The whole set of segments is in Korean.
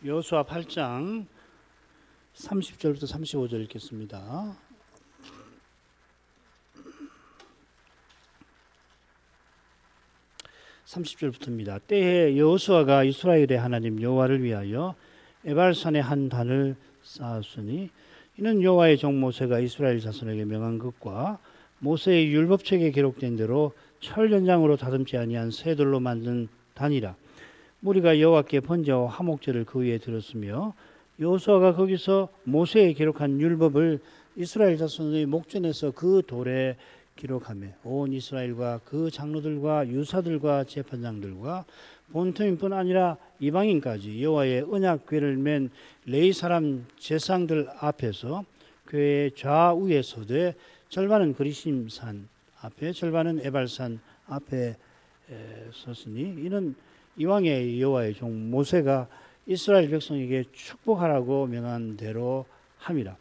여호수아 8장 30절부터 35절 읽겠습니다. (30절부터입니다) 때에 여호수아가 이스라엘의 하나님 여호와를 위하여 에발산에 한 단을 쌓았으니 이는 여호와의 종 모세가 이스라엘 자손에게 명한 것과 모세의 율법책에 기록된 대로 철 연장으로 다듬지 아니한 새 돌로 만든 단이라. 무리가 여호와께 번제와 화목제를 그 위에 들었으며 여호수아가 거기서 모세에 기록한 율법을 이스라엘 자손의 목전에서 그 돌에 기록하며 온 이스라엘과 그 장로들과 유사들과 재판장들과 본토민뿐 아니라 이방인까지 여호와의 언약궤를 맨 레위 사람 제사장들 앞에서 궤의 좌우에 서되 절반은 그리심산 앞에 절반은 에발산 앞에 섰으니 이는 이왕의 여호와의 종 모세가 이스라엘 백성에게 축복하라고 명한 대로 함이라.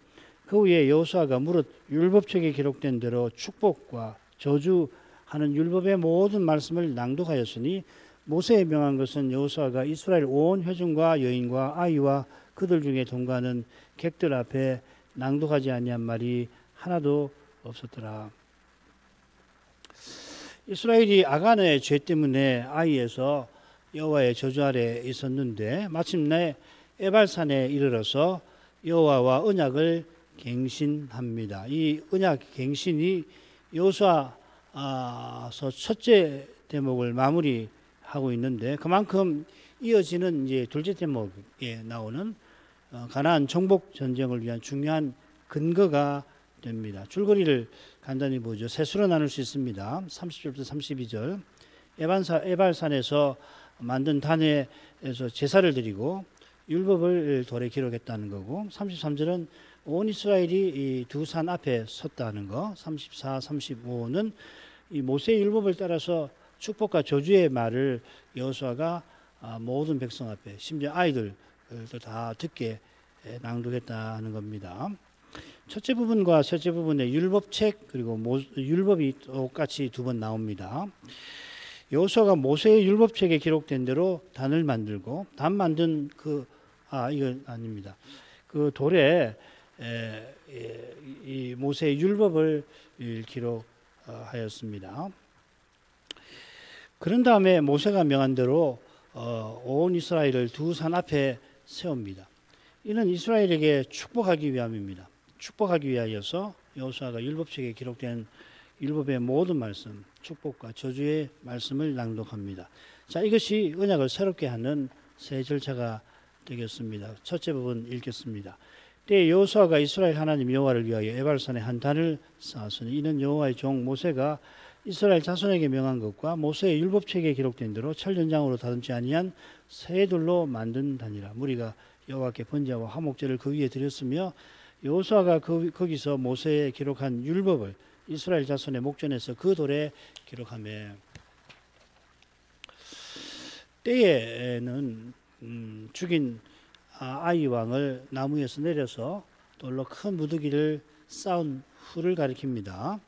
그 후에 여호수아가 무릇 율법책에 기록된 대로 축복과 저주하는 율법의 모든 말씀을 낭독하였으니 모세에 명한 것은 여호수아가 이스라엘 온 회중과 여인과 아이와 그들 중에 동거하는 객들 앞에 낭독하지 아니한 말이 하나도 없었더라. 이스라엘이 아간의 죄 때문에 아이에서 여호와의 저주 아래 있었는데 마침내 에발산에 이르러서 여호와와 언약을 갱신합니다. 이 언약 갱신이 여호수아서 첫째 대목을 마무리하고 있는데 그만큼 이어지는 이제 둘째 대목에 나오는 가나안 정복 전쟁을 위한 중요한 근거가 됩니다. 줄거리를 간단히 보죠. 셋으로 나눌 수 있습니다. 30절부터 32절. 에발산에서 만든 단에서 제사를 드리고 율법을 돌에 기록했다는 거고 33절은 온 이스라엘이 이 두 산 앞에 섰다는 거. 34, 35는 이 모세의 율법을 따라서 축복과 저주의 말을 여호수아가 모든 백성 앞에 심지어 아이들도 다 듣게 낭독했다는 겁니다. 첫째 부분과 셋째 부분의 율법책 그리고 율법이 똑같이 두 번 나옵니다. 여호수아가 모세의 율법책에 기록된 대로 단을 만들고 단 만든 이건 아닙니다. 그 돌에 이 모세의 율법을 기록하였습니다. 그런 다음에 모세가 명한 대로 온 이스라엘을 두 산 앞에 세웁니다. 이는 이스라엘에게 축복하기 위함입니다. 축복하기 위하여서 여호수아가 율법책에 기록된 율법의 모든 말씀, 축복과 저주의 말씀을 낭독합니다. 자, 이것이 언약을 새롭게 하는 새 절차가 되겠습니다. 첫째 부분 읽겠습니다. 때에 여호수아가 이스라엘 하나님 여호와를 위하여 에발산에 한 단을 쌓았으니 이는 여호와의 종 모세가 이스라엘 자손에게 명한 것과 모세의 율법책에 기록된 대로 철 연장으로 다듬지 아니한 새 돌로 만든 단이라. 무리가 여호와께 번제와 화목제를 그 위에 드렸으며 여호수아가 거기서 모세에 기록한 율법을 이스라엘 자손의 목전에서 그 돌에 기록하며 때에는 죽인 아이 왕을 나무 위에서 내려서 돌로 큰 무더기를 쌓은 후를 가리킵니다.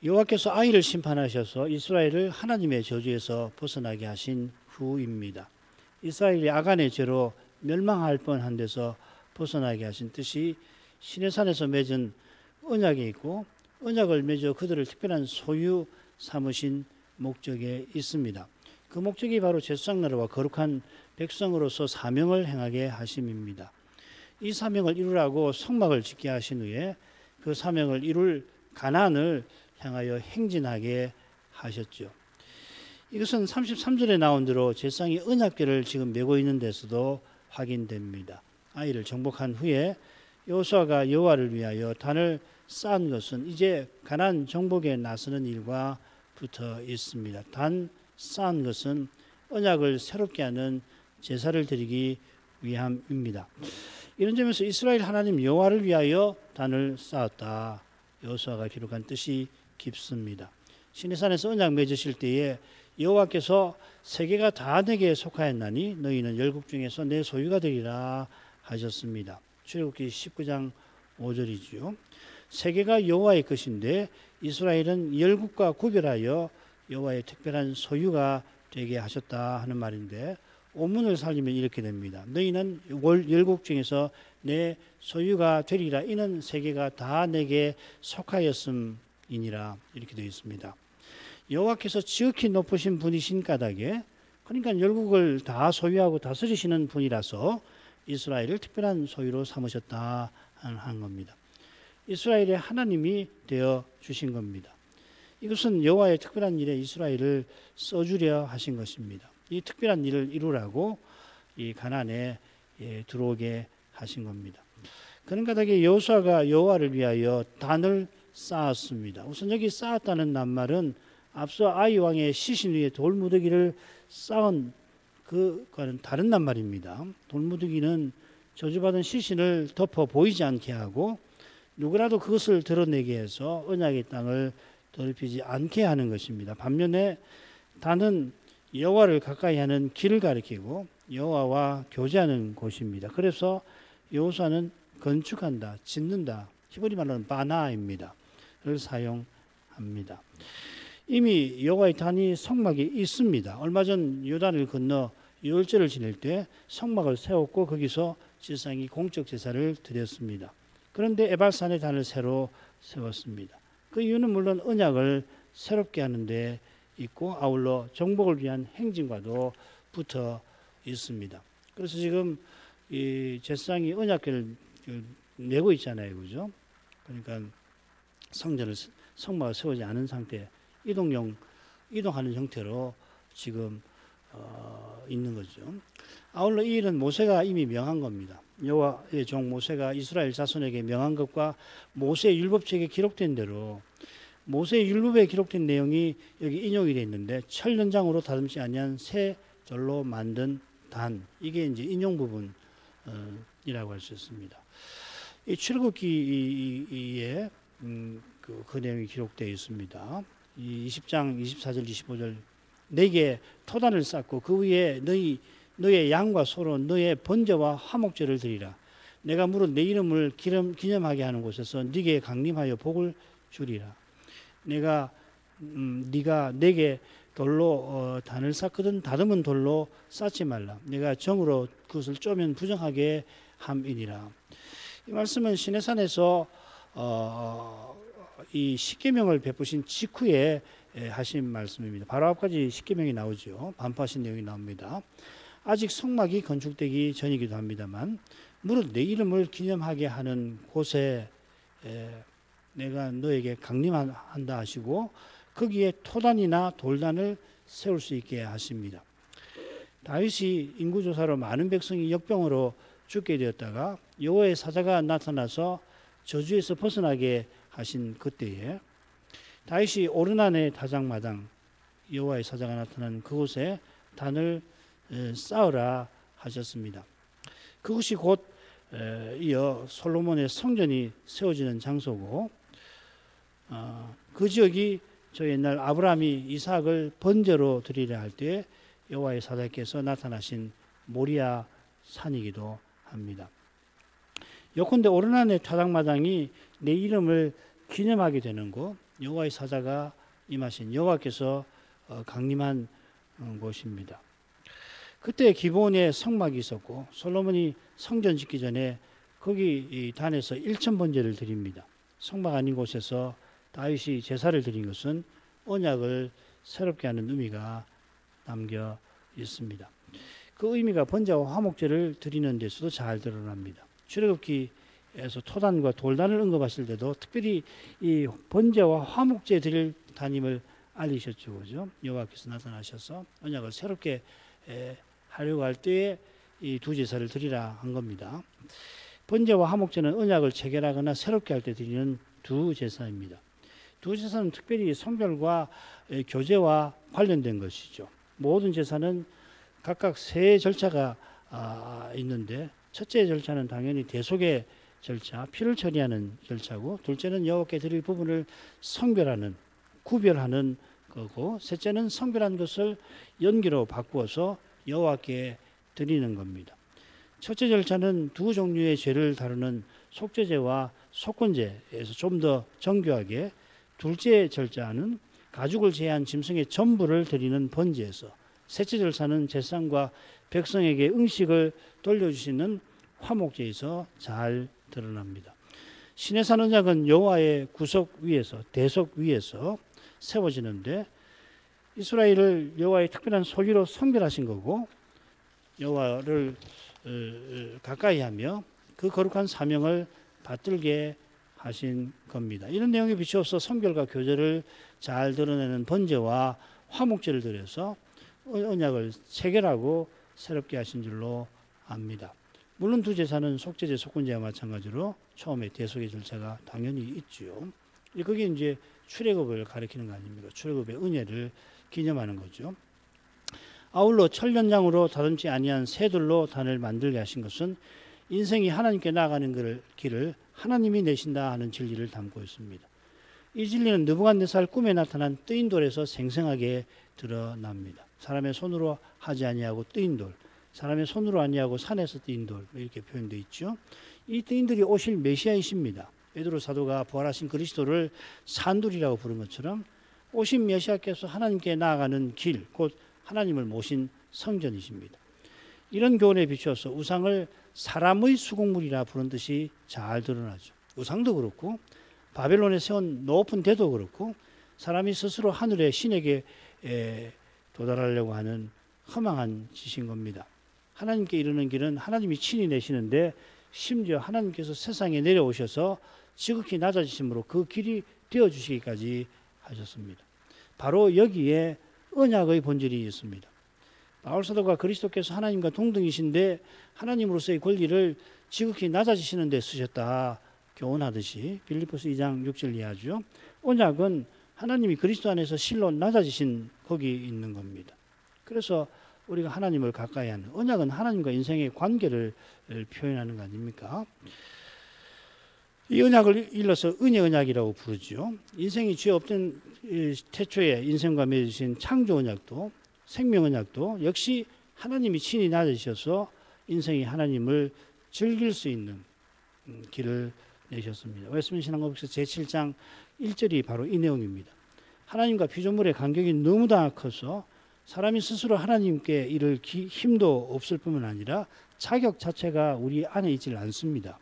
여호와께서 아이를 심판하셔서 이스라엘을 하나님의 저주에서 벗어나게 하신 후입니다. 이스라엘이 아간의 죄로 멸망할 뻔한 데서 벗어나게 하신 뜻이 시내산에서 맺은 언약에 있고 언약을 맺어 그들을 특별한 소유 삼으신 목적에 있습니다. 그 목적이 바로 제사장 나라와 거룩한 백성으로서 사명을 행하게 하심입니다. 이 사명을 이루라고 성막을 짓게 하신 후에 그 사명을 이룰 가나안을 향하여 행진하게 하셨죠. 이것은 33절에 나온 대로 제사장이 언약궤를 지금 메고 있는 데서도 확인됩니다. 아이를 정복한 후에 여호수아가 여호와를 위하여 단을 쌓은 것은 이제 가나안 정복에 나서는 일과 붙어 있습니다. 단 쌓은 것은 언약을 새롭게 하는 제사를 드리기 위함입니다. 이런 점에서 이스라엘 하나님 여호와를 위하여 단을 쌓았다. 여호수아가 기록한 뜻이 깊습니다. 시내산에서 언약 맺으실 때에 여호와께서 세계가 다 내게 속하였나니 너희는 열국 중에서 내 소유가 되리라 하셨습니다. 출애굽기 19장 5절이지요. 세계가 여호와의 것인데 이스라엘은 열국과 구별하여 여호와의 특별한 소유가 되게 하셨다 하는 말인데 원문을 살리면 이렇게 됩니다. 너희는 열국 중에서 내 소유가 되리라. 이는 세계가 다 내게 속하였음이니라. 이렇게 되어 있습니다. 여호와께서 지극히 높으신 분이신 까닭에, 그러니까 열국을 다 소유하고 다스리시는 분이라서 이스라엘을 특별한 소유로 삼으셨다 하는 겁니다. 이스라엘의 하나님이 되어 주신 겁니다. 이것은 여호와의 특별한 일에 이스라엘을 써주려 하신 것입니다. 이 특별한 일을 이루라고 이 가나안에 들어오게 하신 겁니다. 그런 까닭에 여호수아가 여호와를 위하여 단을 쌓았습니다. 우선 여기 쌓았다는 낱말은 앞서 아이 왕의 시신 위에 돌무더기를 쌓은 그거는 다른 낱말입니다. 돌무더기는 저주받은 시신을 덮어 보이지 않게 하고 누구라도 그것을 드러내게 해서 언약의 땅을 더럽히지 않게 하는 것입니다. 반면에 단은 여호와를 가까이 하는 길을 가리키고 여호와와 교제하는 곳입니다. 그래서 여호수아는 건축한다, 짓는다, 히브리 말로는 바나입니다. 를 사용합니다. 이미 여호와의 단이 성막에 있습니다. 얼마 전 요단을 건너 유월절을 지낼 때 성막을 세웠고 거기서 제사장이 공적 제사를 드렸습니다. 그런데 에발산의 단을 새로 세웠습니다. 그 이유는 물론 언약을 새롭게 하는 데 있고 아울러 정복을 위한 행진과도 붙어 있습니다. 그래서 지금 이 제사장이 언약궤를 내고 있잖아요, 그죠? 그러니까 성막을 세우지 않은 상태, 이동하는 형태로 지금 있는 거죠. 아울러 이 일은 모세가 이미 명한 겁니다. 여호와의 종 모세가 이스라엘 자손에게 명한 것과 모세의 율법책에 기록된 대로 모세의 율법에 기록된 내용이 여기 인용이 되어 있는데 철연장으로 다듬지 아니한 새 돌로 만든 단, 이게 이제 인용 부분이라고 할 수 있습니다. 이 출애굽기에 그 내용이 기록되어 있습니다. 이 20장 24절 25절 내게 토단을 쌓고 그 위에 너의 양과 소로 너의 번제와 화목제를 드리라. 내가 물은 내 이름을 기념하게 하는 곳에서 네게 강림하여 복을 주리라. 네가 내게 돌로 단을 쌓거든 다듬은 돌로 쌓지 말라. 내가 정으로 그것을 쪼면 부정하게 함이니라. 이 말씀은 시내산에서 이 십계명을 베푸신 직후에 하신 말씀입니다. 바로 앞까지 십계명이 나오죠. 반포하신 내용이 나옵니다. 아직 성막이 건축되기 전이기도 합니다만 무릇 내 이름을 기념하게 하는 곳에 내가 너에게 강림한다 하시고 거기에 토단이나 돌단을 세울 수 있게 하십니다. 다윗이 인구조사로 많은 백성이 역병으로 죽게 되었다가 여호와의 사자가 나타나서 저주에서 벗어나게 하신 그때에 다윗이 오르난의 다장마당 여호와의 사자가 나타난 그곳에 단을 쌓으라 하셨습니다. 그것이 곧 이어 솔로몬의 성전이 세워지는 장소고 그 지역이 저 옛날 아브라함이 이삭을 번제로 드리려 할 때 여호와의 사자께서 나타나신 모리아 산이기도 합니다. 요컨대 오르난의 타작마당이 내 이름을 기념하게 되는 곳, 여호와의 사자가 임하신 여호와께서 강림한 곳입니다. 그때 기브온에 성막이 있었고 솔로몬이 성전 짓기 전에 거기 이 단에서 1000번제를 드립니다. 성막 아닌 곳에서 다윗이 제사를 드린 것은 언약을 새롭게 하는 의미가 담겨 있습니다. 그 의미가 번제와 화목제를 드리는 데서도 잘 드러납니다. 출애굽기에서 토단과 돌단을 언급하실 때도 특별히 이 번제와 화목제 드릴 단임을 알리셨죠, 그죠? 여호와께서 나타나셔서 언약을 새롭게 하려고 할 때에 이 두 제사를 드리라 한 겁니다. 번제와 화목제는 언약을 체결하거나 새롭게 할 때 드리는 두 제사입니다. 두 제사는 특별히 성별과 교제와 관련된 것이죠. 모든 제사는 각각 세 절차가 있는데 첫째 절차는 당연히 대속의 절차, 피를 처리하는 절차고 둘째는 여호와께 드릴 부분을 성별하는, 구별하는 거고 셋째는 성별한 것을 연기로 바꾸어서 여호와께 드리는 겁니다. 첫째 절차는 두 종류의 죄를 다루는 속죄제와 속건제에서 좀 더 정교하게, 둘째 절차는 가죽을 제한 짐승의 전부를 드리는 번제에서, 셋째 절차는 제사장과 백성에게 응식을 돌려주시는 화목제에서 잘 드러납니다. 시내산 언약은 여호와의 구속 위에서, 대속 위에서 세워지는데 이스라엘을 여호와의 특별한 소유로 선별하신 거고 여호와를 가까이 하며 그 거룩한 사명을 받들게 하신 겁니다. 이런 내용에 비추어서 성결과 교제를 잘 드러내는 번제와 화목제를 드려서 언약을 체결하고 새롭게 하신 줄로 압니다. 물론 두 제사는 속죄제, 속건제와 마찬가지로 처음에 대속의 절차가 당연히 있죠. 그게 이제 출애굽을 가리키는 거 아닙니까? 출애굽의 은혜를 기념하는 거죠. 아울러 천년장으로 다듬지 아니한 새들로 단을 만들게 하신 것은 인생이 하나님께 나아가는 길을 하나님이 내신다 하는 진리를 담고 있습니다. 이 진리는 느부갓네살 꿈에 나타난 뜨인 돌에서 생생하게 드러납니다. 사람의 손으로 하지 아니하고 뜨인 돌, 사람의 손으로 아니하고 산에서 뜨인 돌 이렇게 표현되어 있죠. 이 뜨인들이 오실 메시아이십니다. 베드로 사도가 부활하신 그리스도를 산돌이라고 부른 것처럼 오신 메시아께서 하나님께 나아가는 길, 곧 하나님을 모신 성전이십니다. 이런 교훈에 비추어서 우상을 사람의 수공물이라 부른 뜻이 잘 드러나죠. 우상도 그렇고 바벨론에 세운 높은 대도 그렇고 사람이 스스로 하늘의 신에게 도달하려고 하는 허망한 짓인 겁니다. 하나님께 이르는 길은 하나님이 친히 내시는데 심지어 하나님께서 세상에 내려오셔서 지극히 낮아지심으로 그 길이 되어주시기까지 하셨습니다. 바로 여기에 언약의 본질이 있습니다. 바울사도가 그리스도께서 하나님과 동등이신데 하나님으로서의 권리를 지극히 낮아지시는 데 쓰셨다 교훈하듯이 빌립보서 2장 6절 이하죠. 언약은 하나님이 그리스도 안에서 실로 낮아지신 거기 있는 겁니다. 그래서 우리가 하나님을 가까이 하는 언약은 하나님과 인생의 관계를 표현하는 거 아닙니까? 이 언약을 일러서 은혜 언약이라고 부르죠. 인생이 죄 없던 태초에 인생과 맺으신 창조 언약도 생명 언약도 역시 하나님이 친히 낮으셔서 인생이 하나님을 즐길 수 있는 길을 내셨습니다. 웨스민스터 신앙고백서 제7장 1절이 바로 이 내용입니다. 하나님과 피조물의 간격이 너무나 커서 사람이 스스로 하나님께 이를 힘도 없을 뿐만 아니라 자격 자체가 우리 안에 있질 않습니다.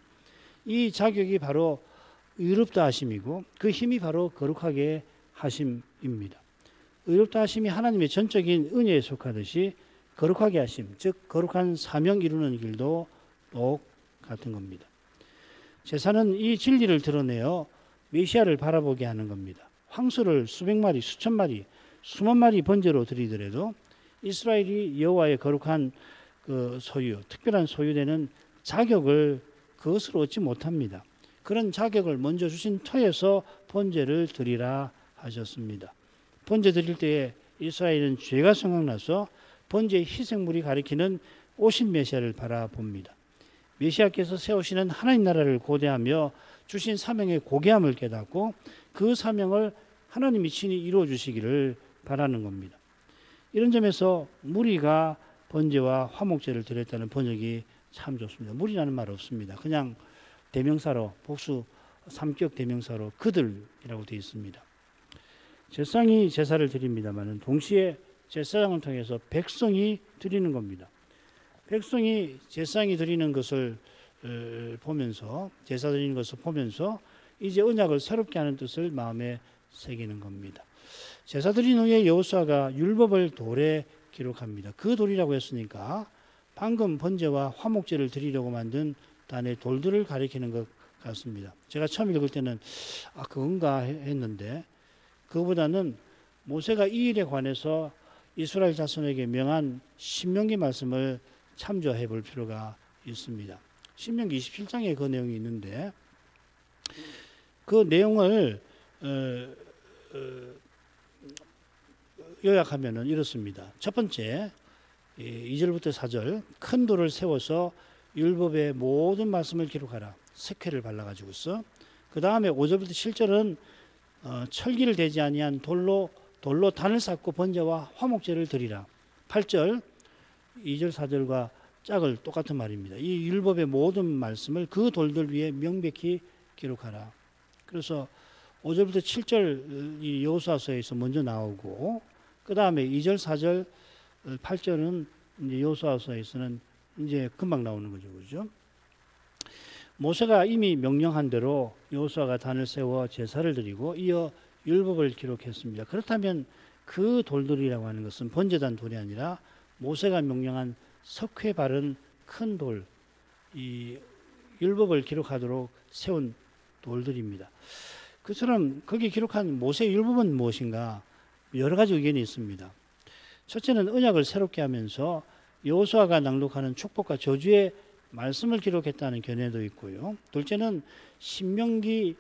이 자격이 바로 의롭다 하심이고 그 힘이 바로 거룩하게 하심입니다. 의롭다 하심이 하나님의 전적인 은혜에 속하듯이 거룩하게 하심, 즉 거룩한 사명 이루는 길도 똑같은 겁니다. 제사는 이 진리를 드러내어 메시아를 바라보게 하는 겁니다. 황소를 수백 마리, 수천 마리, 수만 마리 번제로 드리더라도 이스라엘이 여호와의 거룩한 그 소유, 특별한 소유되는 자격을 그것으로 얻지 못합니다. 그런 자격을 먼저 주신 터에서 번제를 드리라 하셨습니다. 번제 드릴 때에 이스라엘은 죄가 생각나서 번제의 희생물이 가리키는 오신 메시아를 바라봅니다. 메시아께서 세우시는 하나님 나라를 고대하며 주신 사명의 고귀함을 깨닫고 그 사명을 하나님이 친히 이루어 주시기를 바라는 겁니다. 이런 점에서 무리가 번제와 화목제를 드렸다는 번역이 참 좋습니다. 무리라는 말 없습니다. 그냥 대명사로 복수 3격 대명사로 그들이라고 되어 있습니다. 제사장이 제사를 드립니다만 동시에 제사장을 통해서 백성이 드리는 겁니다. 백성이 제사장이 드리는 것을 보면서 제사 드리는 것을 보면서 이제 언약을 새롭게 하는 뜻을 마음에 새기는 겁니다. 제사 드린 후에 여호수아가 율법을 돌에 기록합니다. 그 돌이라고 했으니까 방금 번제와 화목제를 드리려고 만든 단의 돌들을 가리키는 것 같습니다. 제가 처음 읽을 때는 그건가 했는데 그거보다는 모세가 이 일에 관해서 이스라엘 자손에게 명한 신명기 말씀을 참조해 볼 필요가 있습니다. 신명기 27장에 그 내용이 있는데 그 내용을 요약하면 이렇습니다. 첫 번째 2절부터 4절 큰 돌을 세워서 율법의 모든 말씀을 기록하라. 석회를 발라가지고 있어. 그 다음에 5절부터 7절은 철기를 대지 아니한 돌로 단을 쌓고 번제와 화목제를 드리라. 8절 2절 4절과 짝을 똑같은 말입니다. 이 율법의 모든 말씀을 그 돌들 위에 명백히 기록하라. 그래서 5절부터 7절 이 여호수아서에서 먼저 나오고 그 다음에 2절 4절 8절은 이제 여호수아서에서는 이제 금방 나오는 거죠, 그죠? 모세가 이미 명령한 대로 여호수아가 단을 세워 제사를 드리고 이어 율법을 기록했습니다. 그렇다면 그 돌들이라고 하는 것은 번제단 돌이 아니라 모세가 명령한 석회 바른 큰 돌, 이 율법을 기록하도록 세운 돌들입니다. 그처럼 거기 기록한 모세 율법은 무엇인가? 여러 가지 의견이 있습니다. 첫째는 언약을 새롭게 하면서 여호수아가 낭독하는 축복과 저주의 말씀을 기록했다는 견해도 있고요. 둘째는 신명기에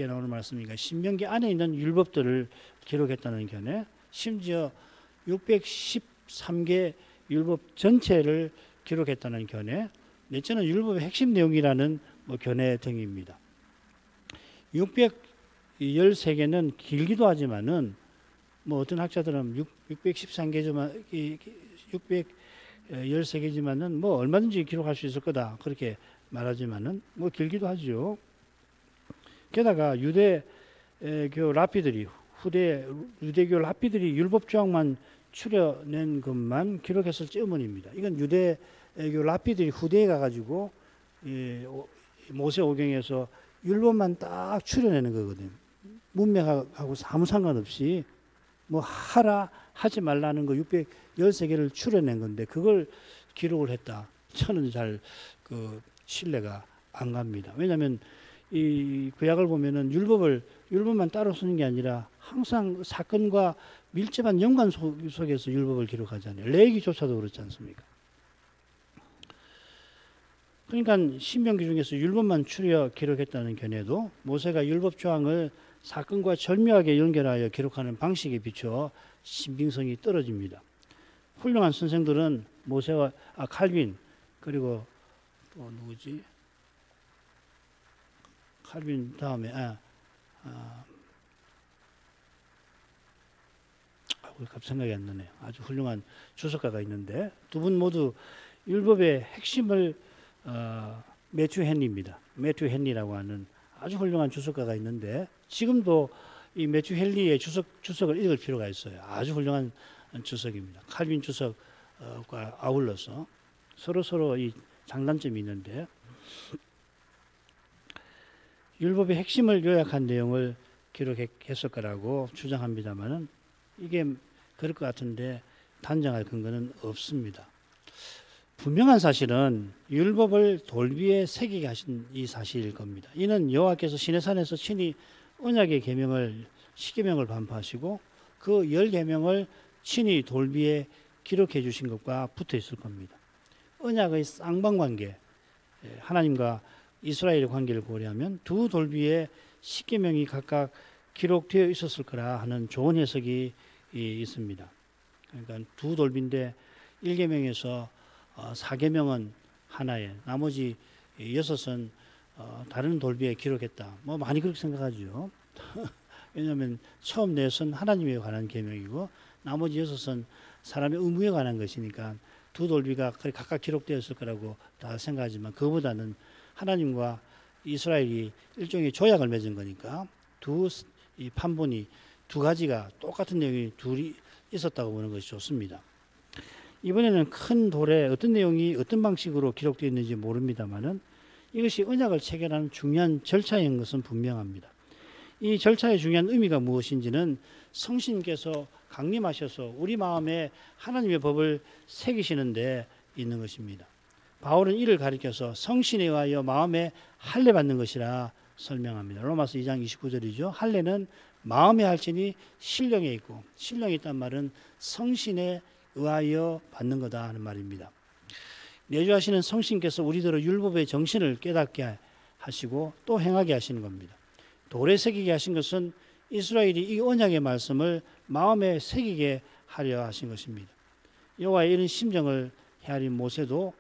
나오는 말씀이니까 신명기 안에 있는 율법들을 기록했다는 견해, 심지어 613개 율법 전체를 기록했다는 견해, 넷째는 율법의 핵심 내용이라는 견해 등입니다. 613개는 길기도 하지만은 어떤 학자들은 613개지만 613개지만은 얼마든지 기록할 수 있을 거다 그렇게 말하지만은 길기도 하죠. 게다가 유대교 랍비들이 유대교 랍비들이 율법 조항만 추려낸 것만 기록했을지 의문입니다. 이건 유대교 랍비들이 후대에 가가지고 모세 오경에서 율법만 딱 추려내는 거거든요. 문맥하고 아무 상관없이 하라 하지 말라는 거 613개를 추려낸 건데 그걸 기록을 했다. 저는 잘 신뢰가 안 갑니다. 왜냐하면 이 구약을 보면은 율법만 따로 쓰는 게 아니라 항상 사건과 밀접한 연관 속에서 율법을 기록하잖아요. 레위기조차도 그렇지 않습니까? 그러니까 신명기 중에서 율법만 추려 기록했다는 견해도 모세가 율법 조항을 사건과 절묘하게 연결하여 기록하는 방식에 비추어 신빙성이 떨어집니다. 훌륭한 선생들은 모세와 칼빈 그리고 또 누구지? 칼빈 다음에 갑자기 생각이 안 나네요. 아주 훌륭한 주석가가 있는데 두 분 모두 율법의 핵심을 매튜 헨리입니다. 매튜 헨리라고 하는 아주 훌륭한 주석가가 있는데 지금도 이 매튜 헨리의 주석을 읽을 필요가 있어요. 아주 훌륭한 주석입니다. 칼빈 주석과 아울러서 서로 이 장단점이 있는데 율법의 핵심을 요약한 내용을 기록했을 거라고 주장합니다만은 이게 그럴 것 같은데 단정할 근거는 없습니다. 분명한 사실은 율법을 돌 위에 새기게 하신 이 사실일 겁니다. 이는 여호와께서 시내산에서 친히 언약의 계명을 십계명을 반포하시고 그 열 계명을 친히 돌 위에 기록해 주신 것과 붙어 있을 겁니다. 언약의 쌍방관계, 하나님과 이스라엘의 관계를 고려하면 두 돌 위에 십계명이 각각 기록되어 있었을 거라 하는 좋은 해석이 있습니다. 그러니까 두 돌비인데 1계명에서 4계명은 하나에 나머지 6은 다른 돌비에 기록했다. 많이 그렇게 생각하죠. 왜냐하면 처음 4은 하나님에 관한 계명이고 나머지 6은 사람의 의무에 관한 것이니까 두 돌비가 각각 기록되었을 거라고 다 생각하지만 그보다는 하나님과 이스라엘이 일종의 조약을 맺은 거니까 이 판본이 두 가지가 똑같은 내용이 둘이 있었다고 보는 것이 좋습니다. 이번에는 큰 돌에 어떤 내용이 어떤 방식으로 기록되어 있는지 모릅니다만은 이것이 언약을 체결하는 중요한 절차인 것은 분명합니다. 이 절차의 중요한 의미가 무엇인지는 성신께서 강림하셔서 우리 마음에 하나님의 법을 새기시는 데 있는 것입니다. 바울은 이를 가리켜서 성신에 의하여 마음에 할례 받는 것이라 설명합니다. 로마서 2장 29절이죠. 할례는 마음의 할지니 신령에 있고 신령에 있단 말은 성신에 의하여 받는 거다 하는 말입니다. 내주하시는 성신께서 우리들의 율법의 정신을 깨닫게 하시고 또 행하게 하시는 겁니다. 돌에 새기게 하신 것은 이스라엘이 이 언약의 말씀을 마음에 새기게 하려 하신 것입니다. 여호와의 이런 심정을 헤아린 모세도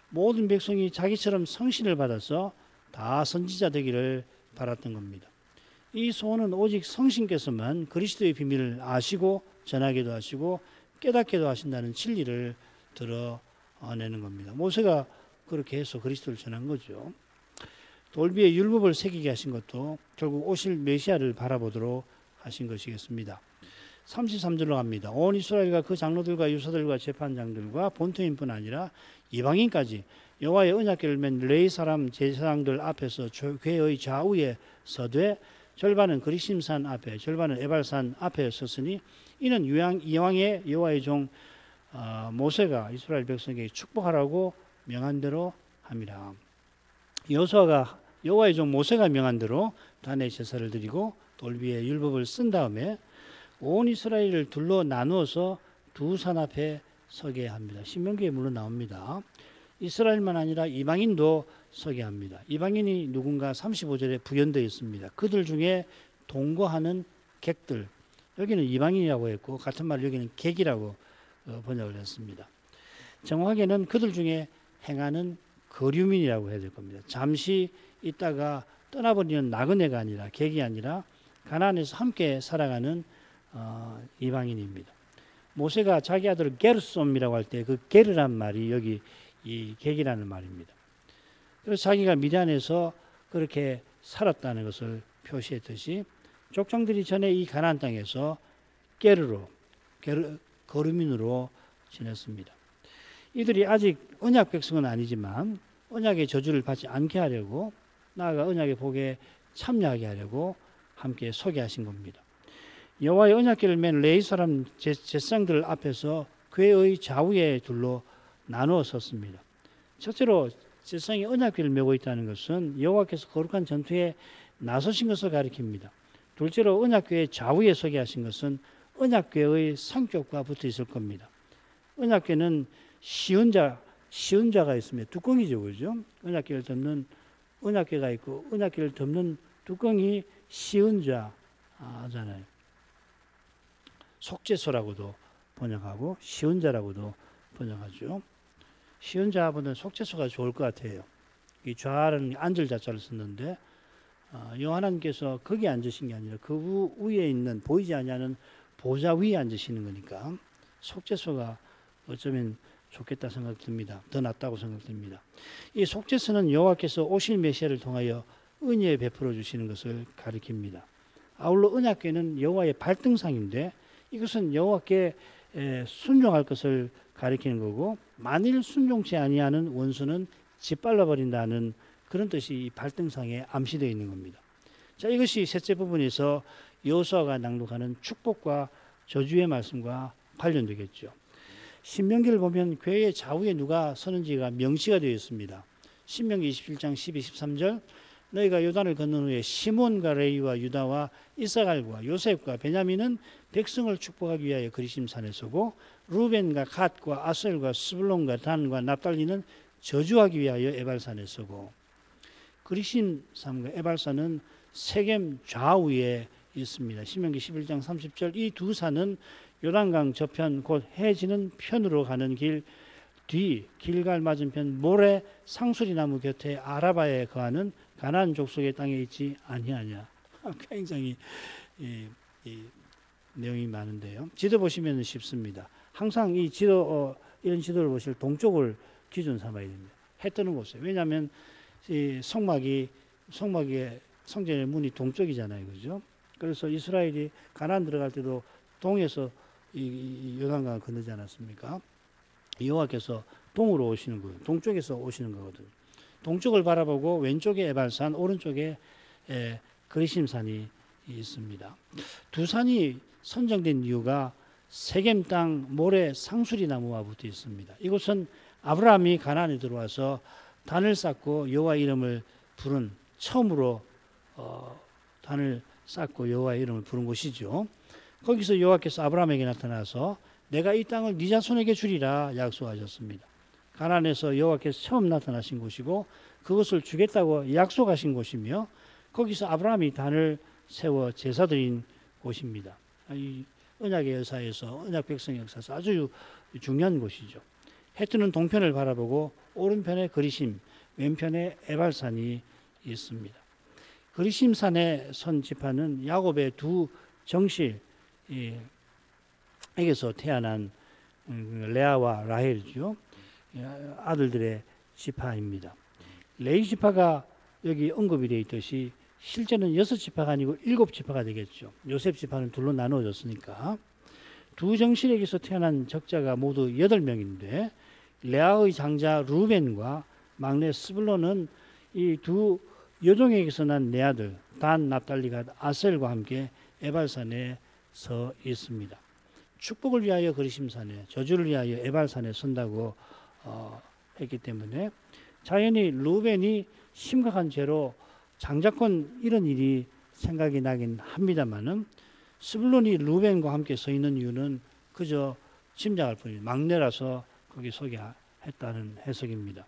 모든 백성이 자기처럼 성신을 받아서 다 선지자 되기를 바랐던 겁니다. 이 소원은 오직 성신께서만 그리스도의 비밀을 아시고 전하기도 하시고 깨닫게도 하신다는 진리를 드러내는 겁니다. 모세가 그렇게 해서 그리스도를 전한 거죠. 돌 위에 율법을 새기게 하신 것도 결국 오실 메시아를 바라보도록 하신 것이겠습니다. 33절로 갑니다. 온 이스라엘과 그 장로들과 유사들과 재판장들과 본토인뿐 아니라 이방인까지 여호와의 언약궤를 맨 레위 사람 제사장들 앞에서 궤의 좌우에 서되 절반은 그리심산 앞에 절반은 에발산 앞에 섰으니 이는 이왕의 여호와의 종 모세가 이스라엘 백성에게 축복하라고 명한 대로 함이라. 여호수아가 여호와의 종 모세가 명한 대로 단의 제사를 드리고 돌 위에 율법을 쓴 다음에 온 이스라엘을 둘로 나누어서 두 산 앞에 서게 합니다. 신명기에 물론 나옵니다. 이스라엘만 아니라 이방인도 서게 합니다. 이방인이 누군가 35절에 부연되어 있습니다. 그들 중에 동거하는 객들, 여기는 이방인이라고 했고 같은 말을 여기는 객이라고 번역을 했습니다. 정확하게는 그들 중에 행하는 거류민이라고 해야 될 겁니다. 잠시 있다가 떠나버리는 나그네가 아니라 객이 아니라 가나안에서 함께 살아가는 이방인입니다. 모세가 자기 아들 게르솜이라고 할 때 그 게르란 말이 여기 이 객이라는 말입니다. 그래서 자기가 미디안에서 그렇게 살았다는 것을 표시했듯이 족장들이 전에 이 가나안 땅에서 거류민으로 지냈습니다. 이들이 아직 언약 백성은 아니지만 언약의 저주를 받지 않게 하려고 나아가 언약의 복에 참여하게 하려고 함께 서게 하신 겁니다. 여호와의 언약궤를 맨 레위 사람 제사장들 앞에서 궤의 좌우에 둘로 나누어 섰습니다. 첫째로 제사장이 언약궤를 메고 있다는 것은 여호와께서 거룩한 전투에 나서신 것을 가리킵니다. 둘째로 언약궤의 좌우에 서게 하신 것은 언약궤의 상쪽과 붙어 있을 겁니다. 언약궤는 시은자가 있습니다. 뚜껑이죠, 그죠? 언약궤를 덮는 언약궤가 있고 언약궤를 덮는 뚜껑이 시은자잖아요. 속죄소라고도 번역하고 시은자라고도 번역하죠. 시은자보다는 속죄소가 좋을 것 같아요. 이 좌는 앉을 자자를 썼는데 하나님께서 거기 앉으신 게 아니라 그 위에 있는 보이지 아니하는 보좌 위에 앉으시는 거니까 속죄소가 어쩌면 좋겠다 생각됩니다. 더 낫다고 생각됩니다. 이 속죄소는 여호와께서 오실 메시아를 통하여 은혜 베풀어 주시는 것을 가리킵니다. 아울러 언약궤는 여호와의 발등상인데 이것은 여호와께 순종할 것을 가리키는 거고 만일 순종치 아니하는 원수는 짓밟아 버린다는 그런 뜻이 이 발등상에 암시되어 있는 겁니다. 자, 이것이 셋째 부분에서 여호수아가 낭독하는 축복과 저주의 말씀과 관련되겠죠. 신명기를 보면 궤의 좌우에 누가 서는지가 명시가 되어 있습니다. 신명기 27장 12, 13절 너희가 요단을 건넌 후에 시몬과 레위와 유다와 이사갈과 요셉과 베냐민은 백성을 축복하기 위하여 그리심산에 서고 루벤과 갓과 아셀과 스불론과 단과 납달리는 저주하기 위하여 에발산에 서고 그리심산과 에발산은 세겜 좌우에 있습니다. 신명기 11장 30절 이 두 산은 요단강 저편 곧 해지는 편으로 가는 길 뒤 길갈 맞은편 모래 상수리나무 곁에 아라바에 거하는 가나안 족속의 땅에 있지 아니하냐. 굉장히 내용이 많은데요. 지도 보시면 쉽습니다. 항상 이 지도 이런 지도를 보실 동쪽을 기준 삼아야 됩니다. 해 뜨는 곳에. 왜냐하면 이 성막의 성전의 문이 동쪽이잖아요, 그죠? 그래서 이스라엘이 가나안 들어갈 때도 동에서 이 요단강을 건너지 않았습니까? 여호와께서 동으로 오시는 거예요. 동쪽에서 오시는 거거든요. 동쪽을 바라보고 왼쪽에 에발산, 오른쪽에 그리심산이 있습니다. 두 산이 선정된 이유가 세겜 땅 모래 상수리 나무와 붙어 있습니다. 이곳은 아브라함이 가나안에 들어와서 단을 쌓고 여호와 이름을 부른 처음으로 단을 쌓고 여호와의 이름을 부른 곳이죠. 거기서 여호와께서 아브라함에게 나타나서 내가 이 땅을 네 자손에게 주리라 약속하셨습니다. 가나안에서 여호와께서 처음 나타나신 곳이고 그것을 주겠다고 약속하신 곳이며 거기서 아브라함이 단을 세워 제사 드린 곳입니다. 이 언약의 역사에서 언약 백성의 역사에서 아주 중요한 곳이죠. 해 뜨는 동편을 바라보고 오른편에 그리심, 왼편에 에발산이 있습니다. 그리심산에 선 지파는 야곱의 두 정실 에게서 태어난 레아와 라헬이죠. 아들들의 지파입니다. 레위 지파가 여기 언급이 되어 있듯이 실제는 6지파가 아니고 7지파가 되겠죠. 요셉 지파는 둘로 나누어졌으니까. 두 정실에게서 태어난 적자가 모두 8명인데 레아의 장자 루벤과 막내 스불론은 이 두 여종에게서 난 네 아들 단, 납달리, 갓, 아셀과 함께 에발산에 서 있습니다. 축복을 위하여 그리심산에, 저주를 위하여 에발산에 선다고 했기 때문에 자연히 루벤이 심각한 죄로 장자권 이런 일이 생각이 나긴 합니다만은 스불론이 루벤과 함께 서 있는 이유는 그저 짐작할 뿐이에요. 막내라서 거기 서게 했다는 해석입니다.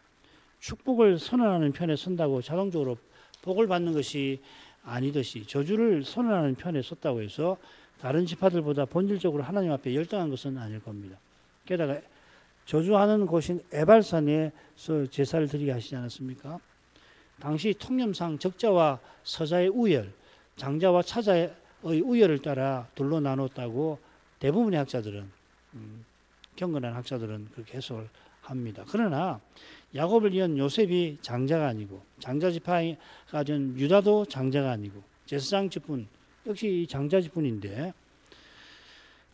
축복을 선언하는 편에 선다고 자동적으로 복을 받는 것이 아니듯이 저주를 선언하는 편에 섰다고 해서 다른 지파들보다 본질적으로 하나님 앞에 열등한 것은 아닐 겁니다. 게다가 저주하는 곳인 에발산에서 제사를 드리게 하시지 않았습니까? 당시 통념상 적자와 서자의 우열, 장자와 차자의 우열을 따라 둘로 나눴다고 대부분의 학자들은 경건한 학자들은 그렇게 해석을 합니다. 그러나 야곱을 이은 요셉이 장자가 아니고 장자 지파가 된 유다도 장자가 아니고 제사장 직분 역시 장자 직분인데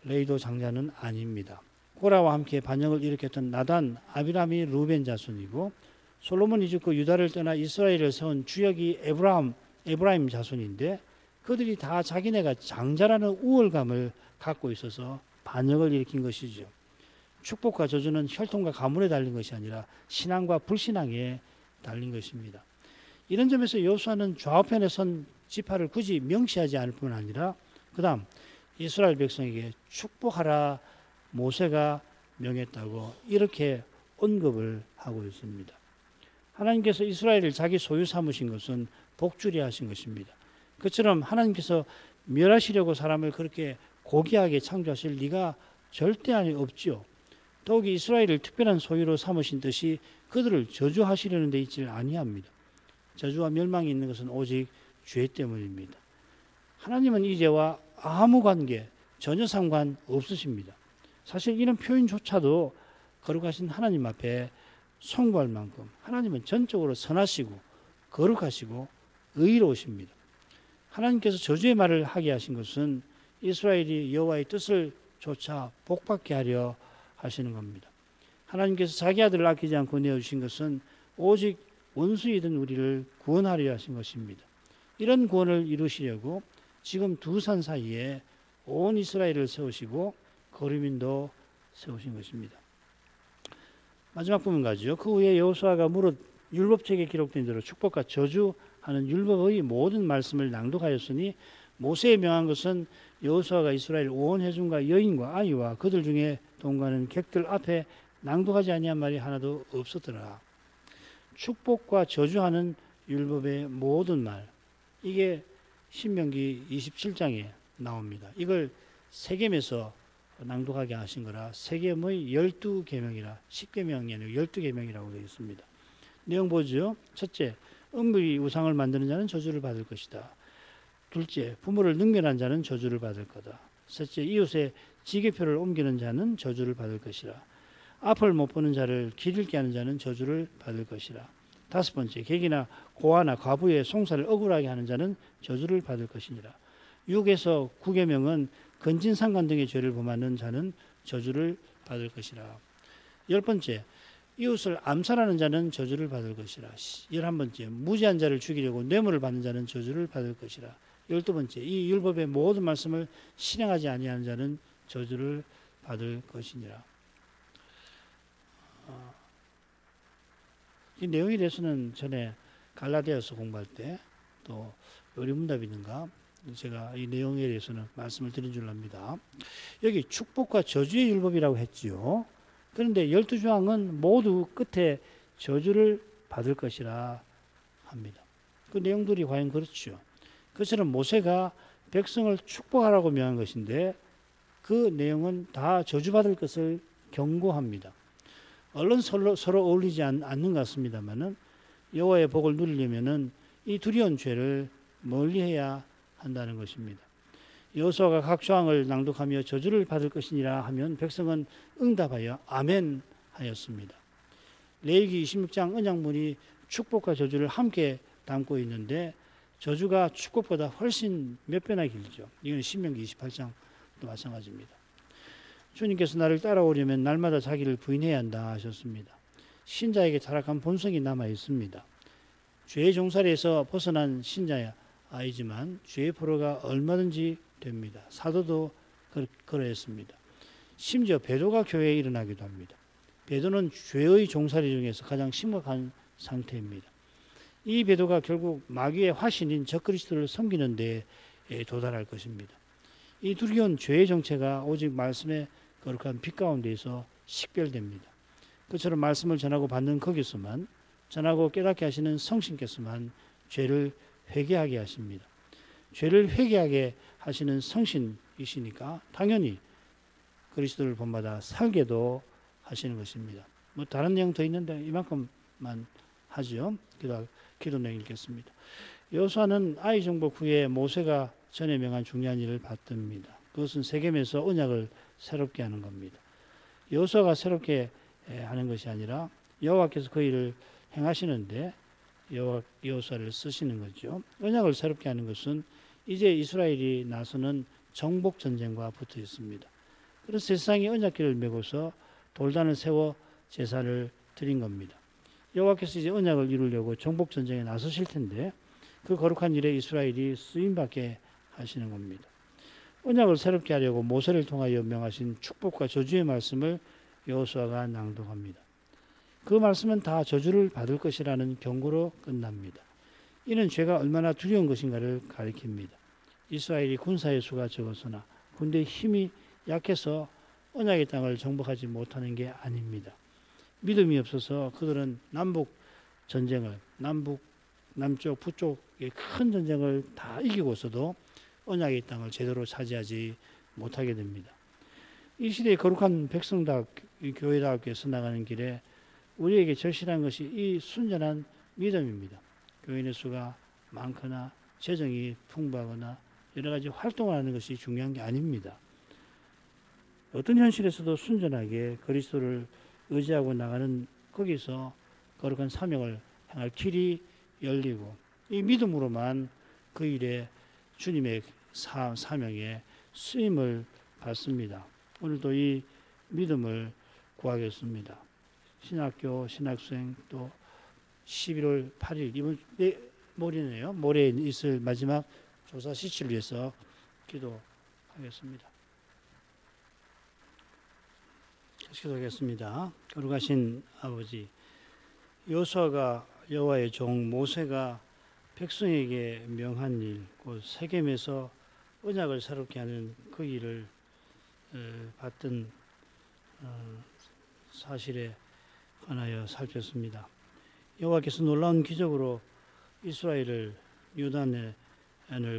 레이도 장자는 아닙니다. 고라와 함께 반역을 일으켰던 나단, 아비람이 루벤 자손이고 솔로몬이 죽고 유다를 떠나 이스라엘을 세운 주역이 에브라임 자손인데 그들이 다 자기네가 장자라는 우월감을 갖고 있어서 반역을 일으킨 것이죠. 축복과 저주는 혈통과 가문에 달린 것이 아니라 신앙과 불신앙에 달린 것입니다. 이런 점에서 여호수아는 좌우편에 선 지파를 굳이 명시하지 않을 뿐 아니라 그 다음 이스라엘 백성에게 축복하라 모세가 명했다고 이렇게 언급을 하고 있습니다. 하나님께서 이스라엘을 자기 소유 삼으신 것은 복주리에 하신 것입니다. 그처럼 하나님께서 멸하시려고 사람을 그렇게 고귀하게 창조하실 리가 절대 없지요. 더욱이 이스라엘을 특별한 소유로 삼으신 듯이 그들을 저주하시려는 데 있지를 아니합니다. 저주와 멸망이 있는 것은 오직 죄 때문입니다. 하나님은 이 죄와 아무 관계, 전혀 상관 없으십니다. 사실 이런 표현조차도 거룩하신 하나님 앞에 송구할 만큼 하나님은 전적으로 선하시고 거룩하시고 의로우십니다. 하나님께서 저주의 말을 하게 하신 것은 이스라엘이 여호와의 뜻을 조차 복받게 하려 하시는 겁니다. 하나님께서 자기 아들을 아끼지 않고 내어주신 것은 오직 원수이던 우리를 구원하려 하신 것입니다. 이런 구원을 이루시려고 지금 두 산 사이에 온 이스라엘을 세우시고 거류민도 세우신 것입니다. 마지막 부분 가죠. 그 후에 여호수아가 무릇 율법책에 기록된 대로 축복과 저주하는 율법의 모든 말씀을 낭독하였으니 모세에 명한 것은 여호수아가 이스라엘 온 회중과 여인과 아이와 그들 중에 동거하는 객들 앞에 낭독하지 아니한 말이 하나도 없었더라. 축복과 저주하는 율법의 모든 말, 이게 신명기 27장에 나옵니다. 이걸 세겜에서 낭독하게 하신 거라 세겜의 12계명이라 10계명이 아니고 12계명이라고 되어 있습니다. 내용 보죠. 첫째, 음부의 우상을 만드는 자는 저주를 받을 것이다. 둘째, 부모를 능멸한 자는 저주를 받을 거다. 셋째, 이웃의 지게표를 옮기는 자는 저주를 받을 것이라. 앞을 못 보는 자를 길 잃게 하는 자는 저주를 받을 것이라. 다섯 번째, 객이나 고아나 과부의 송사를 억울하게 하는 자는 저주를 받을 것이니라. 6에서 9계명은 건진상간 등의 죄를 범하는 자는 저주를 받을 것이라. 10번째, 이웃을 암살하는 자는 저주를 받을 것이라. 11번째, 무지한 자를 죽이려고 뇌물을 받는 자는 저주를 받을 것이라. 12번째, 이 율법의 모든 말씀을 실행하지 아니하는 자는 저주를 받을 것이니라. 이 내용에 대해서는 전에 갈라디아서 공부할 때 또 요리문답이든가 제가 이 내용에 대해서는 말씀을 드린 줄 압니다. 여기 축복과 저주의 율법이라고 했지요. 그런데 12조항은 모두 끝에 저주를 받을 것이라 합니다. 그 내용들이 과연 그렇죠. 그처럼 모세가 백성을 축복하라고 명한 것인데 그 내용은 다 저주받을 것을 경고합니다. 얼른 서로 어울리지 않는 것 같습니다만은 여호와의 복을 누리려면은 이 두려운 죄를 멀리해야 한다는 것입니다. 여호수아가 각 조항을 낭독하며 저주를 받을 것이니라 하면 백성은 응답하여 아멘 하였습니다. 레위기 26장 언약문이 축복과 저주를 함께 담고 있는데 저주가 축복보다 훨씬 몇 배나 길죠. 이건 신명기 28장도 마찬가지입니다. 주님께서 나를 따라오려면 날마다 자기를 부인해야 한다 하셨습니다. 신자에게 타락한 본성이 남아 있습니다. 죄의 종살이에서 벗어난 신자야 아니지만 죄의 포로가 얼마든지 됩니다. 사도도 그러했습니다. 심지어 배도가 교회에 일어나기도 합니다. 배도는 죄의 종살이 중에서 가장 심각한 상태입니다. 이 배도가 결국 마귀의 화신인 적그리스도를 섬기는 데에 도달할 것입니다. 이 두려운 죄의 정체가 오직 말씀의 거룩한 빛 가운데에서 식별됩니다. 그처럼 말씀을 전하고 받는 거기서만, 전하고 깨닫게 하시는 성신께서만 죄를 회개하게 하십니다. 죄를 회개하게 하시는 성신이시니까 당연히 그리스도를 본받아 살게도 하시는 것입니다. 뭐 다른 내용 더 있는데 이만큼만 하죠. 기도 내용 읽겠습니다. 여호수아는 아이 정복 후에 모세가 전에 명한 중요한 일을 받듭니다. 그것은 세겜에서 언약을 새롭게 하는 겁니다. 여호수아가 새롭게 하는 것이 아니라 여호와께서 그 일을 행하시는데 여호수아를 쓰시는 거죠. 언약을 새롭게 하는 것은 이제 이스라엘이 나서는 정복 전쟁과 붙어 있습니다. 그래서 세상이 언약궤를 메고서 돌단을 세워 제사를 드린 겁니다. 여호와께서 이제 언약을 이루려고 정복 전쟁에 나서실 텐데 그 거룩한 일에 이스라엘이 쓰임받게 하시는 겁니다. 언약을 새롭게 하려고 모세를 통하여 명하신 축복과 저주의 말씀을 여호수아가 낭독합니다. 그 말씀은 다 저주를 받을 것이라는 경고로 끝납니다. 이는 죄가 얼마나 두려운 것인가를 가리킵니다. 이스라엘이 군사의 수가 적어서나 군대의 힘이 약해서 언약의 땅을 정복하지 못하는 게 아닙니다. 믿음이 없어서 그들은 남북 전쟁을, 남쪽, 북쪽의 큰 전쟁을 다 이기고서도 언약의 땅을 제대로 차지하지 못하게 됩니다. 이 시대의 거룩한 교회답게 나가는 길에 우리에게 절실한 것이 이 순전한 믿음입니다. 교인의 수가 많거나 재정이 풍부하거나 여러 가지 활동을 하는 것이 중요한 게 아닙니다. 어떤 현실에서도 순전하게 그리스도를 의지하고 나가는 거기서 거룩한 사명을 행할 길이 열리고 이 믿음으로만 그 일에 주님의 사명에 쓰임을 받습니다. 오늘도 이 믿음을 구하겠습니다. 신학교, 신학수행 또 11월 8일 이번 모레네요. 모레에 있을 마지막 조사 시치를 위해서 기도하겠습니다. 기도하겠습니다. 거룩하신 아버지, 여호수아가 여호와의 종 모세가 백성에게 명한 일, 곧 세겜에서 언약을 새롭게 하는 그 일을 받던 사실에 관하여 살폈습니다. 여호와께서 놀라운 기적으로 이스라엘을 요단을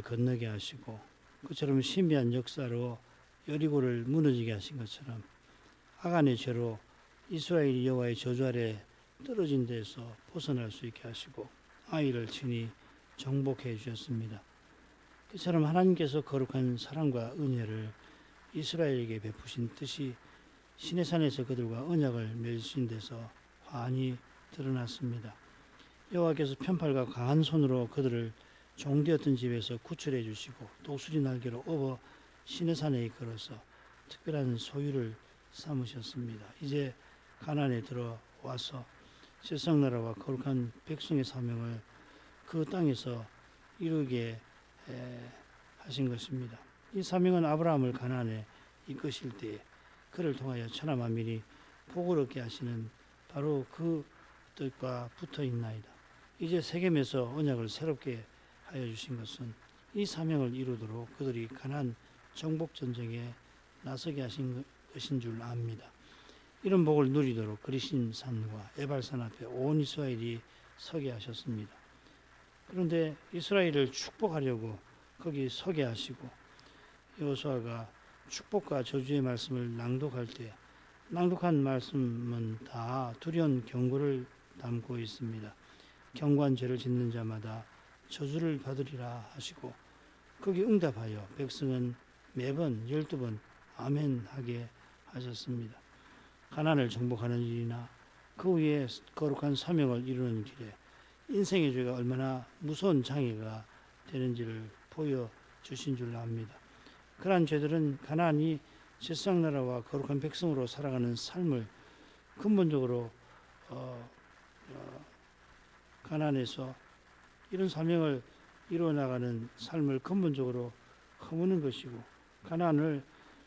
건너게 하시고 그처럼 신비한 역사로 여리고를 무너지게 하신 것처럼 아간의 죄로 이스라엘이 여호와의 저주 아래 떨어진 데서 벗어날 수 있게 하시고 아이를 친히 정복해 주셨습니다. 그처럼 하나님께서 거룩한 사랑과 은혜를 이스라엘에게 베푸신 뜻이 시내산에서 그들과 언약을 맺으신 데서 환히 드러났습니다. 여호와께서 편팔과 강한 손으로 그들을 종되었던 집에서 구출해 주시고 독수리 날개로 업어 시내산에 이끌어서 특별한 소유를 삼으셨습니다. 이제 가나안에 들어와서 세상나라와 거룩한 백성의 사명을 그 땅에서 이루게 하신 것입니다. 이 사명은 아브라함을 가나안에 이끄실 때에 그를 통하여 천하 만민이 복을 얻게 하시는 바로 그 뜻과 붙어 있나이다. 이제 세겜에서 언약을 새롭게 하여 주신 것은 이 사명을 이루도록 그들이 가나안 정복 전쟁에 나서게 하신 것인 줄 압니다. 이런 복을 누리도록 그리신 산과 에발산 앞에 온 이스라엘이 서게 하셨습니다. 그런데 이스라엘을 축복하려고 거기 서게 하시고 여호수아가 축복과 저주의 말씀을 낭독할 때 낭독한 말씀은 다 두려운 경고를 담고 있습니다. 경고한 죄를 짓는 자마다 저주를 받으리라 하시고 거기 응답하여 백성은 매번 12번 아멘 하게 하셨습니다. 가나안을 정복하는 일이나 그 위에 거룩한 사명을 이루는 길에 인생의 죄가 얼마나 무서운 장애가 되는지를 보여주신 줄 압니다. 그러한 죄들은 가나안이 제사장 나라와 거룩한 백성으로 살아가는 삶을 근본적으로 가나안에서 이런 사명을 이루어 나가는 삶을 근본적으로 허무는 것이고, 가나안을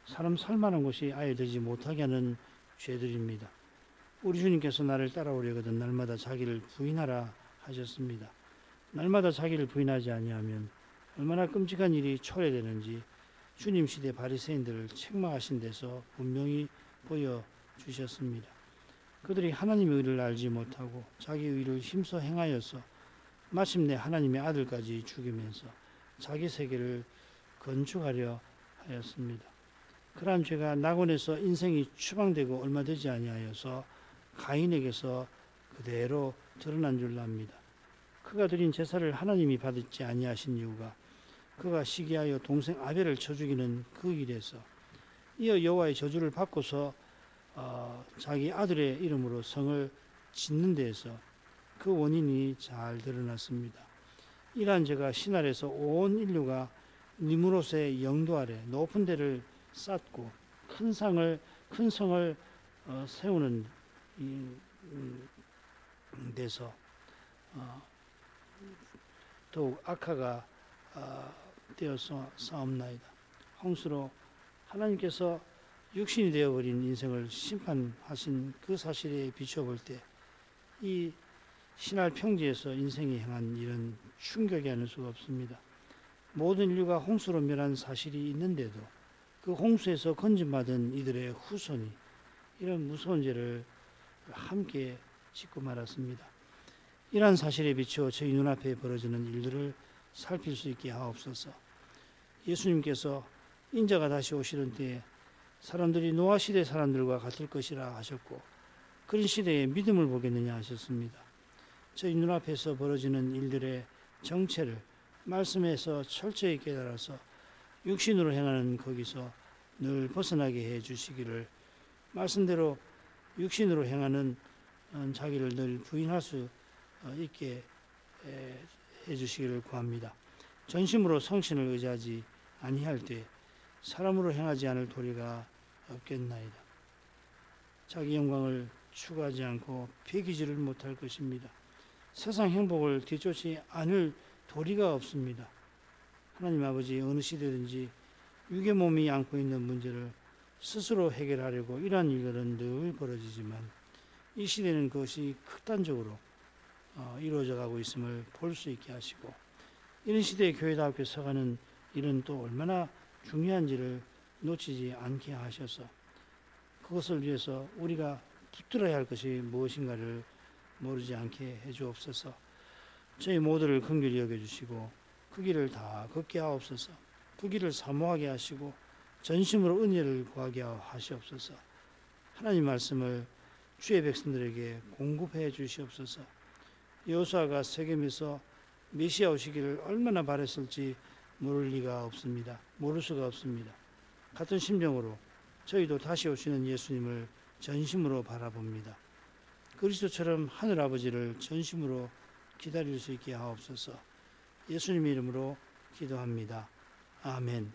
사람 살만한 곳이 아예 되지 못하게 하는 죄들입니다. 우리 주님께서 나를 따라오려거든 날마다 자기를 부인하라 하셨습니다. 날마다 자기를 부인하지 아니하면 얼마나 끔찍한 일이 초래되는지 주님 시대 바리새인들을 책망하신 데서 분명히 보여주셨습니다. 그들이 하나님의 의를 알지 못하고 자기 의를 힘써 행하여서 마침내 하나님의 아들까지 죽이면서 자기 세계를 건축하려 하였습니다. 그러한 죄가 낙원에서 인생이 추방되고 얼마 되지 아니하여서 가인에게서 그대로 드러난 줄 압니다. 그가 드린 제사를 하나님이 받지 아니하신 이유가 그가 시기하여 동생 아벨을 쳐 죽이는 그 일에서 이어 여호와의 저주를 받고서 자기 아들의 이름으로 성을 짓는 데에서 그 원인이 잘 드러났습니다. 이러한 죄가 신 아래서 온 인류가 니므롯의 영도 아래 높은 데를 쌓고 큰 성을 세우는 데서 더욱 악화가 되어서 싸움나이다. 홍수로 하나님께서 육신이 되어버린 인생을 심판하신 그 사실에 비춰볼 때 이 신할 평지에서 인생이 행한 일은 충격이 아닐 수가 없습니다. 모든 인류가 홍수로 멸한 사실이 있는데도 그 홍수에서 건진받은 이들의 후손이 이런 무서운 죄를 함께 짓고 말았습니다. 이러한 사실에 비추어 저희 눈앞에 벌어지는 일들을 살필 수 있게 하옵소서. 예수님께서 인자가 다시 오시는 때에 사람들이 노아 시대 사람들과 같을 것이라 하셨고, 그런 시대에 믿음을 보겠느냐 하셨습니다. 저희 눈앞에서 벌어지는 일들의 정체를 말씀에서 철저히 깨달아서 육신으로 행하는 거기서 늘 벗어나게 해 주시기를, 말씀대로 육신으로 행하는 자기를 늘 부인할 수 있게 해 주시기를 구합니다. 전심으로 성신을 의지하지 아니할 때 사람으로 행하지 않을 도리가 없겠나이다. 자기 영광을 추구하지 않고 배기지를 못할 것입니다. 세상 행복을 뒤쫓지 않을 도리가 없습니다. 하나님 아버지, 어느 시대든지 육의 몸이 안고 있는 문제를 스스로 해결하려고 이러한 일들은 늘 벌어지지만 이 시대는 그것이 극단적으로 이루어져 가고 있음을 볼 수 있게 하시고, 이런 시대에 교회답게 서가는 일은 또 얼마나 중요한지를 놓치지 않게 하셔서 그것을 위해서 우리가 붙들어야 할 것이 무엇인가를 모르지 않게 해주옵소서. 저희 모두를 긍휼히 여겨주시고 그 길을 다 걷게 하옵소서. 그 길을 사모하게 하시고 전심으로 은혜를 구하게 하시옵소서. 하나님 말씀을 주의 백성들에게 공급해 주시옵소서. 여호수아가 세겜에서 메시아 오시기를 얼마나 바랬을지 모를 리가 없습니다. 모를 수가 없습니다. 같은 심정으로 저희도 다시 오시는 예수님을 전심으로 바라봅니다. 그리스도처럼 하늘 아버지를 전심으로 기다릴 수 있게 하옵소서. 예수님의 이름으로 기도합니다. 아멘.